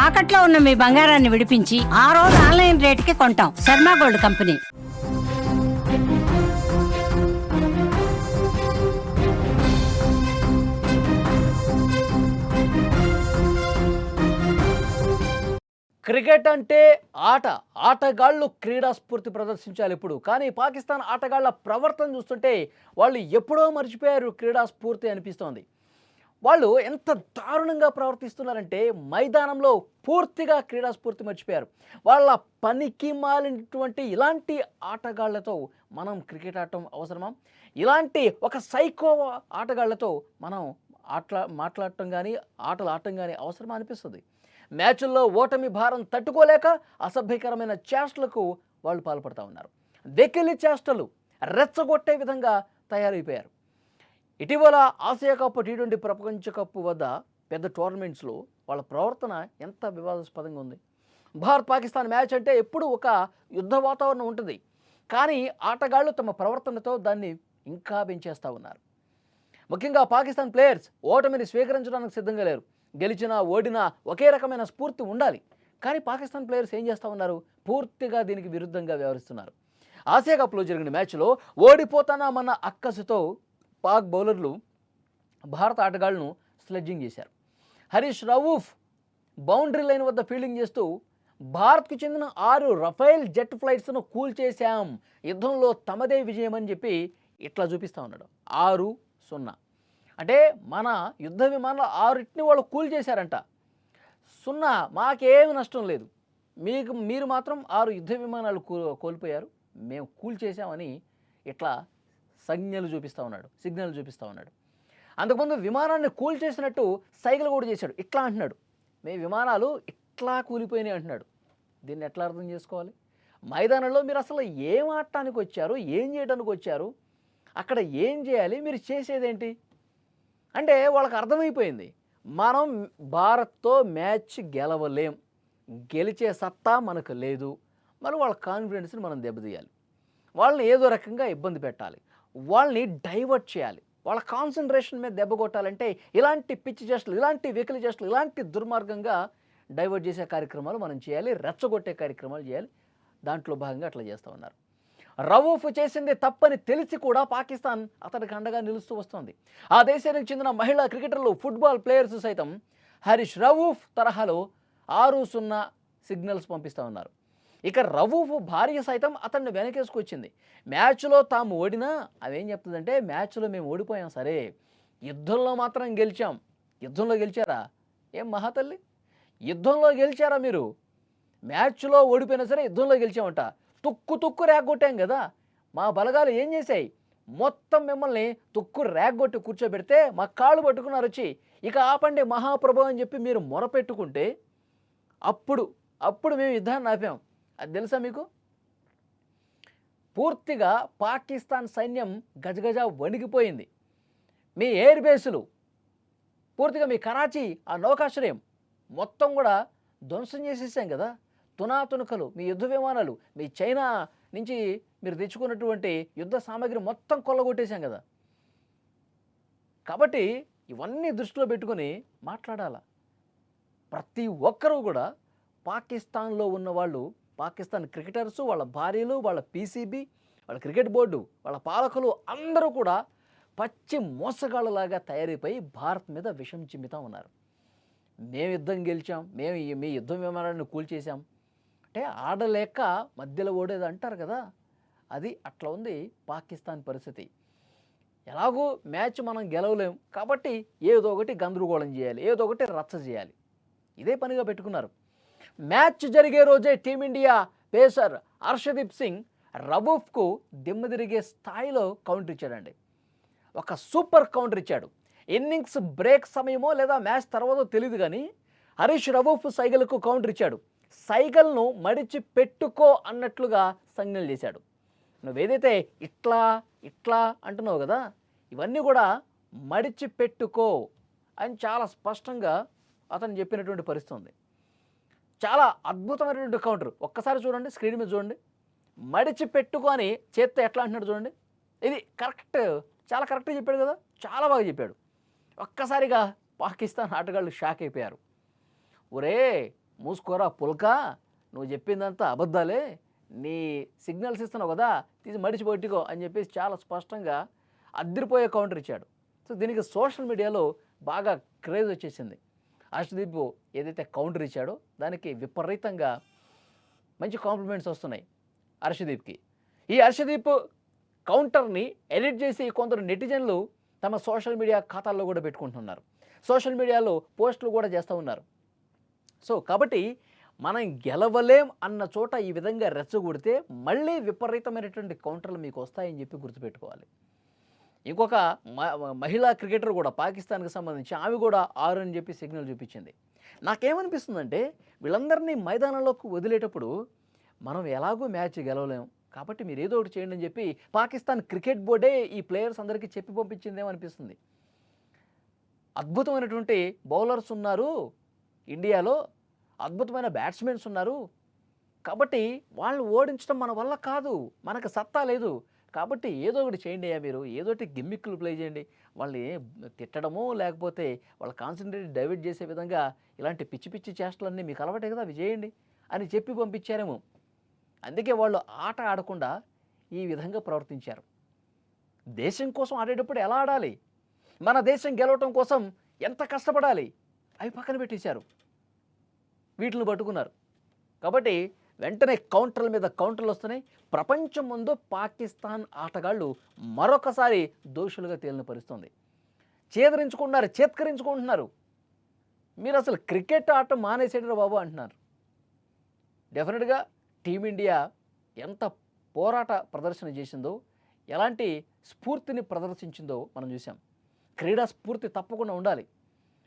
తాకట్లో ఉన్న మీ బంగారాన్ని విడిపించి ఆ రోజు ఆన్లైన్ రేటుకి కొంటాం. Sharma gold company. క్రికెట్ అంటే ఆటగాళ్ళు క్రీడా స్ఫూర్తి ప్రదర్శించాలి ఇప్పుడు. కానీ పాకిస్తాన్ ఆటగాళ్ల ప్రవర్తన చూస్తుంటే వాళ్ళు ఎప్పుడో మర్చిపోయారు క్రీడా స్ఫూర్తి అనిపిస్తోంది. వాళ్ళు ఎంత దారుణంగా ప్రవర్తిస్తున్నారంటే మైదానంలో పూర్తిగా క్రీడా స్ఫూర్తి మర్చిపోయారు. వాళ్ళ పనికి మాలినటువంటి ఇలాంటి ఆటగాళ్లతో మనం క్రికెట్ ఆడటం అవసరమా? ఇలాంటి ఒక సైకో ఆటగాళ్లతో మనం మాట్లాడటం కానీ ఆటలు ఆడటం కానీ అవసరమా అనిపిస్తుంది. మ్యాచుల్లో ఓటమి భారం తట్టుకోలేక అసభ్యకరమైన చేష్టలకు వాళ్ళు పాల్పడుతూ ఉన్నారు. వెకిలి చేష్టలు రెచ్చగొట్టే విధంగా తయారైపోయారు. ఇటీవల ఆసియా కప్, టీ20 ప్రపంచ కప్ వద్ద పెద్ద టోర్నమెంట్స్లో వాళ్ళ ప్రవర్తన ఎంత వివాదాస్పదంగా ఉంది. భారత్ పాకిస్తాన్ మ్యాచ్ అంటే ఎప్పుడు ఒక యుద్ధ వాతావరణం ఉంటుంది. కానీ ఆటగాళ్లు తమ ప్రవర్తనతో దాన్ని ఇంకా పెంచేస్తూ ఉన్నారు. ముఖ్యంగా పాకిస్తాన్ ప్లేయర్స్ ఓటమిని స్వీకరించడానికి సిద్ధంగా లేరు. గెలిచినా ఓడినా ఒకే రకమైన స్ఫూర్తి ఉండాలి. కానీ పాకిస్తాన్ ప్లేయర్స్ ఏం చేస్తూ ఉన్నారు? పూర్తిగా దీనికి విరుద్ధంగా వ్యవహరిస్తున్నారు. ఆసియా కప్లో జరిగిన మ్యాచ్లో ఓడిపోతానామన్న అక్కసుతో పాక్ బౌలర్లు భారత ఆటగాళ్లను స్లెడ్జింగ్ చేశారు. హరీష్ రవూఫ్ బౌండరీ లైన్ వద్ద ఫీల్డింగ్ చేస్తూ భారత్కు చెందిన 6 రఫేల్ జెట్ ఫ్లైట్స్ను కూల్చేశాం, యుద్ధంలో తమదే విజయం అని చెప్పి ఇట్లా చూపిస్తూ ఉన్నాడు. 6-0 అంటే మన యుద్ధ విమానాలు 6ని వాళ్ళు కూల్ చేశారంట. 0 మాకేమి నష్టం లేదు, మీరు మాత్రం 6 యుద్ధ విమానాలు కోల్పోయారు, మేము కూల్ చేశామని ఇట్లా సిగ్నల్ చూపిస్తూ ఉన్నాడు. అంతకుముందు విమానాన్ని కూల్ చేసినట్టు సైకిల్ కూడా చేశాడు. ఇట్లా అంటున్నాడు, మీ విమానాలు ఇట్లా కూలిపోయినాయి అంటున్నాడు. దీన్ని ఎట్లా అర్థం చేసుకోవాలి? మైదానంలో మీరు అసలు ఏం ఆడటానికి వచ్చారు, ఏం చేయడానికి వచ్చారు, అక్కడ ఏం చేయాలి, మీరు చేసేదేంటి అంటే వాళ్ళకి అర్థమైపోయింది, మనం భారత్తో మ్యాచ్ గెలవలేం, గెలిచే సత్తా మనకు లేదు. మరి వాళ్ళ కాన్ఫిడెన్స్ని మనం దెబ్బతీయాలి, వాళ్ళని ఏదో రకంగా ఇబ్బంది పెట్టాలి, వాళ్ళని డైవర్ట్ చేయాలి, వాళ్ళ కాన్సన్ట్రేషన్ మీద దెబ్బ కొట్టాలంటే ఇలాంటి పిచ్చి చేష్టలు, ఇలాంటి వెకిలి చేష్టలు, ఇలాంటి దుర్మార్గంగా డైవర్ట్ చేసే కార్యక్రమాలు మనం చేయాలి, రెచ్చగొట్టే కార్యక్రమాలు చేయాలి. దాంట్లో భాగంగా అట్లా చేస్తూ ఉన్నారు. రవూఫ్ చేసింది తప్పని తెలిసి కూడా పాకిస్తాన్ అతనికి అండగా నిలుస్తూ వస్తుంది. ఆ దేశానికి చెందిన మహిళా క్రికెటర్లు, ఫుట్బాల్ ప్లేయర్స్ సైతం హరీష్ రవూఫ్ తరహాలో 6-0 సిగ్నల్స్ పంపిస్తూ ఉన్నారు. ఇక రవూఫ్ భార్య సైతం అతన్ని వెనకేసుకొచ్చింది. మ్యాచ్లో తాము ఓడినా అవేం చెప్తుందంటే, మ్యాచ్లో మేము ఓడిపోయాం సరే, యుద్ధంలో మాత్రం గెలిచాం. యుద్ధంలో గెలిచారా? ఏం మహాతల్లి, యుద్ధంలో గెలిచారా మీరు? మ్యాచ్లో ఓడిపోయినా సరే యుద్ధంలో గెలిచామంట. తుక్కు రేగొట్టాం కదా, మా బలగాలు ఏం చేశాయి, మొత్తం మిమ్మల్ని తుక్కు రేగొట్టి కూర్చోబెడితే మా కాళ్ళు పట్టుకున్నారు వచ్చి, ఇక ఆపండి మహాప్రభు అని చెప్పి మీరు మొరపెట్టుకుంటే అప్పుడు మేము యుద్ధాన్ని ఆపాం. అది తెలుసా మీకు? పూర్తిగా పాకిస్తాన్ సైన్యం గజగజ వణికిపోయింది. మీ ఎయిర్ బేసులు పూర్తిగా, మీ కరాచీ ఆ నౌకాశ్రయం మొత్తం కూడా ధ్వంసం చేసేసాం కదా. తునాతునకలు, మీ యుద్ధ విమానాలు, మీ చైనా నుంచి మీరు తెచ్చుకున్నటువంటి యుద్ధ సామాగ్రి మొత్తం కొల్లగొట్టేశాం కదా. కాబట్టి ఇవన్నీ దృష్టిలో పెట్టుకొని మాట్లాడాలా. ప్రతి ఒక్కరూ కూడా పాకిస్తాన్లో ఉన్నవాళ్ళు, పాకిస్తాన్ క్రికెటర్సు, వాళ్ళ భార్యలు, వాళ్ళ పీసీబీ, వాళ్ళ క్రికెట్ బోర్డు, వాళ్ళ పాలకులు అందరూ కూడా పచ్చి మోసగాళ్ళలాగా తయారైపోయి భారత్ మీద విషం చిమ్ముతూ ఉన్నారు. మేము యుద్ధం గెలిచాం, మేము మీ యుద్ధ విమానాన్ని కూల్చేశాం అంటే ఆడలేక మధ్యలో ఓడేది అంటారు కదా, అది అట్లా ఉంది పాకిస్తాన్ పరిస్థితి. ఎలాగూ మ్యాచ్ మనం గెలవలేం కాబట్టి ఏదో ఒకటి గందరగోళం చేయాలి, ఏదో ఒకటి రచ్చ చేయాలి, ఇదే పనిగా పెట్టుకున్నారు. మ్యాచ్ జరిగే రోజే టీమిండియా పేసర్ హర్షదీప్ సింగ్ రవూఫ్కు దిమ్మదిరిగే స్థాయిలో కౌంటర్ ఇచ్చాడండి. ఒక సూపర్ కౌంటర్ ఇచ్చాడు. ఇన్నింగ్స్ బ్రేక్ సమయమో లేదా మ్యాచ్ తర్వాతో తెలియదు కానీ హరీష్ రవూఫ్ సైగల్కు కౌంటర్ ఇచ్చాడు. సైగల్ను మడిచి పెట్టుకో అన్నట్లుగా సంజ్ఞలు చేశాడు. నువ్వేదైతే ఇట్లా అంటున్నావు కదా, ఇవన్నీ కూడా మడిచి పెట్టుకో అని చాలా స్పష్టంగా అతను చెప్పినటువంటి పరిస్థితి ఉంది. చాలా అద్భుతమైనటువంటి కౌంటర్. ఒక్కసారి చూడండి, స్క్రీన్ మీద చూడండి. మడిచి పెట్టుకొని చేత్తో ఎట్లా అంటున్నాడు చూడండి. ఇది కరెక్ట్, చాలా కరెక్ట్గా చెప్పాడు కదా, చాలా బాగా చెప్పాడు. ఒక్కసారిగా పాకిస్తాన్ ఆటగాళ్ళు షాక్ అయిపోయారు. ఒరే మూసుకోరా పుల్కా, నువ్వు చెప్పిందంతా అబద్ధాలే, నీ సిగ్నల్స్ ఇస్తున్నావు కదా, తీసి మడిచి పట్టుకో అని చెప్పేసి చాలా స్పష్టంగా అద్దరిపోయే కౌంటర్ ఇచ్చాడు. సో దీనికి సోషల్ మీడియాలో బాగా క్రేజ్ వచ్చేసింది. హర్షదీప్ ఏదైతే కౌంటర్ ఇచ్చాడో దానికి విపరీతంగా మంచి కాంప్లిమెంట్స్ వస్తున్నాయి హర్షదీప్కి. ఈ హర్షదీప్ కౌంటర్ని ఎడిట్ చేసి కొందరు నెటిజన్లు తమ సోషల్ మీడియా ఖాతాల్లో కూడా పెట్టుకుంటున్నారు. సోషల్ మీడియాలో పోస్టులు కూడా చేస్తూ ఉన్నారు. సో కాబట్టి మనం గెలవలేం అన్న చోట ఈ విధంగా రెచ్చగొడితే మళ్ళీ విపరీతమైనటువంటి కౌంటర్లు మీకు వస్తాయని చెప్పి గుర్తుపెట్టుకోవాలి. ఇంకొక మహిళా క్రికెటర్ కూడా పాకిస్తాన్కి సంబంధించి ఆమె కూడా 6 అని చెప్పి సిగ్నల్ చూపించింది. నాకేమనిపిస్తుందంటే వీళ్ళందరినీ మైదానంలోకి వదిలేటప్పుడు మనం ఎలాగో మ్యాచ్ గెలవలేం కాబట్టి మీరు ఏదో ఒకటి చేయండి అని చెప్పి పాకిస్తాన్ క్రికెట్ బోర్డే ఈ ప్లేయర్స్ అందరికీ చెప్పి పంపించిందేమో అనిపిస్తుంది. అద్భుతమైనటువంటి బౌలర్స్ ఉన్నారు ఇండియాలో, అద్భుతమైన బ్యాట్స్మెన్స్ ఉన్నారు, కాబట్టి వాళ్ళు ఓడించడం మన వల్ల కాదు, మనకు సత్తా లేదు, కాబట్టి ఏదో ఒకటి చేయండి అయ్యా, మీరు ఏదో ఒకటి గిమ్మిక్కులు ప్లే చేయండి, వాళ్ళని తిట్టడమో లేకపోతే వాళ్ళ కాన్సన్ట్రేట్ డైవర్ట్ చేసే విధంగా ఇలాంటి పిచ్చి పిచ్చి చేష్టలన్నీ మీకు అలవాటే కదా, అవి చేయండి అని చెప్పి పంపించారేమో. అందుకే వాళ్ళు ఆట ఆడకుండా ఈ విధంగా ప్రవర్తించారు. దేశం కోసం ఆడేటప్పుడు ఎలా ఆడాలి, మన దేశం గెలవటం కోసం ఎంత కష్టపడాలి, అవి పక్కన పెట్టేశారు, వీటిని పట్టుకున్నారు. కాబట్టి వెంటనే కౌంటర్ల మీద కౌంటర్లు వస్తున్నాయి. ప్రపంచం ముందు పాకిస్తాన్ ఆటగాళ్ళు మరొకసారి దోషులుగా తేలిన పరిస్థితుంది. చేత్కరించుకుంటున్నారు. మీరు అసలు క్రికెట్ ఆట మానేసేటరు బాబు అంటున్నారు. డెఫినెట్గా టీమిండియా ఎంత పోరాట ప్రదర్శన చేసిందో, ఎలాంటి స్ఫూర్తిని ప్రదర్శించిందో మనం చూసాం. క్రీడా స్ఫూర్తి తప్పకుండా ఉండాలి.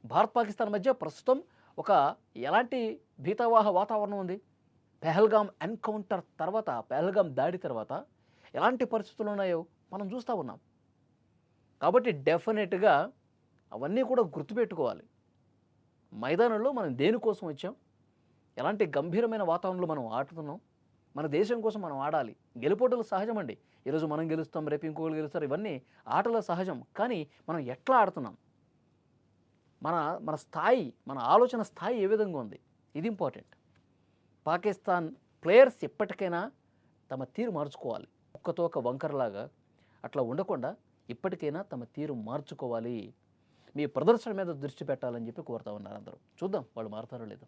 భారత్ పాకిస్తాన్ మధ్య ప్రస్తుతం ఒక ఎలాంటి భీతావాహ వాతావరణం ఉంది. పెహల్గాం ఎన్కౌంటర్ తర్వాత, పెహల్గాం దాడి తర్వాత ఎలాంటి పరిస్థితులు ఉన్నాయో మనం చూస్తూ ఉన్నాం. కాబట్టి డెఫినెట్గా అవన్నీ కూడా గుర్తుపెట్టుకోవాలి. మైదానంలో మనం దేనికోసం వచ్చాం, ఎలాంటి గంభీరమైన వాతావరణంలో మనం ఆడుతున్నాం, మన దేశం కోసం మనం ఆడాలి. గెలుపోటలు సహజమండి. ఈరోజు మనం గెలుస్తాం, రేపు ఇంకొకరు గెలుస్తారు, ఇవన్నీ ఆటలో సహజం. కానీ మనం ఎట్లా ఆడుతున్నాం, మన స్థాయి, మన ఆలోచన స్థాయి ఏ విధంగా ఉంది, ఇది ఇంపార్టెంట్. పాకిస్తాన్ ప్లేయర్స్ ఎప్పటికైనా తమ తీరు మార్చుకోవాలి. ఒక్కతో ఒక వంకరలాగా అట్లా ఉండకుండా ఇప్పటికైనా తమ తీరు మార్చుకోవాలి. మీ ప్రదర్శన మీద దృష్టి పెట్టాలని చెప్పి కోరుతా ఉన్నారు అందరూ. చూద్దాం వాళ్ళు మారుతారో లేదో.